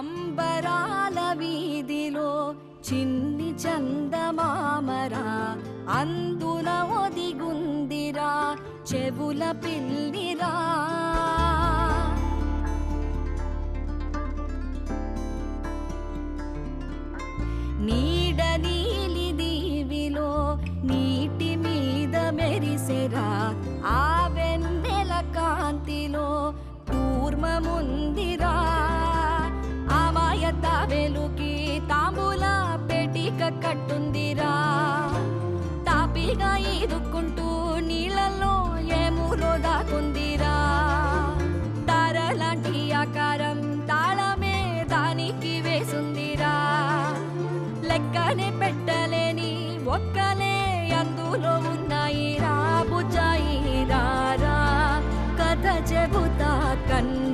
అంబరాల వీధిలో చిన్ని చందమామరా అందున ఒదిగుందిరా చెవుల పిల్లిరా. నీడ నీలి దీవిలో నీటి మీద మెరిసెరా ఆ వెన్నెల కాంతిలో కూర్మముందిరా. అమాయత వెలుకి తాంబూల పెటిక కట్టుందిరా. తాపిగా ఈదుకుంటూ నీళ్ళల్లో ఏములో దాకుందిరా. తారలాంటి ఆకారం తాళమే దానికి వేసుందిరా. లెక్కనే పెట్టలేని ఒక్కలే అందులో ఉన్నాయి రా. బుజ్జాయి రా కథ చెబుతా కన్ను